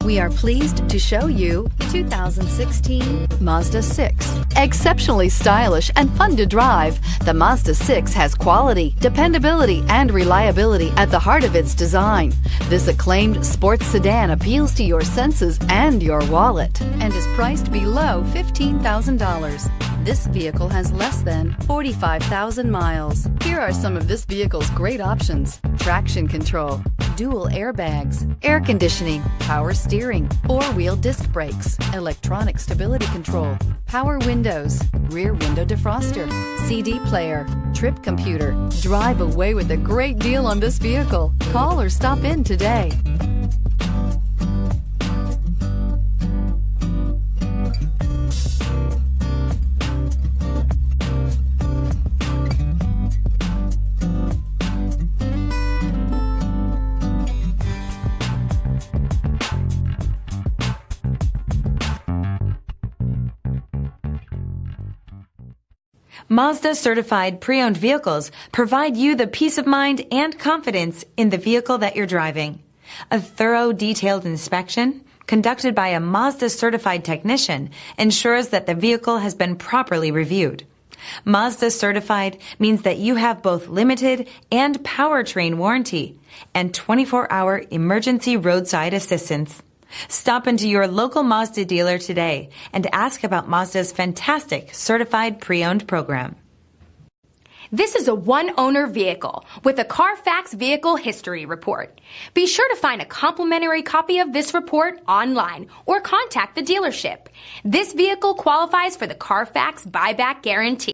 We are pleased to show you 2016 Mazda 6. Exceptionally stylish and fun to drive, the Mazda 6 has quality, dependability, and reliability at the heart of its design. This acclaimed sports sedan appeals to your senses and your wallet and is priced below $15,000. This vehicle has less than 45,000 miles. Here are some of this vehicle's great options: traction control, dual airbags, air conditioning, power steering, four-wheel disc brakes, electronic stability control, power windows, rear window defroster, CD player, trip computer. Drive away with a great deal on this vehicle. Call or stop in today. Mazda certified pre-owned vehicles provide you the peace of mind and confidence in the vehicle that you're driving. A thorough, detailed inspection conducted by a Mazda certified technician ensures that the vehicle has been properly reviewed. Mazda certified means that you have both limited and powertrain warranty and 24-hour emergency roadside assistance. Stop into your local Mazda dealer today and ask about Mazda's fantastic certified pre-owned program. This is a one-owner vehicle with a Carfax Vehicle History Report. Be sure to find a complimentary copy of this report online or contact the dealership. This vehicle qualifies for the Carfax Buyback Guarantee.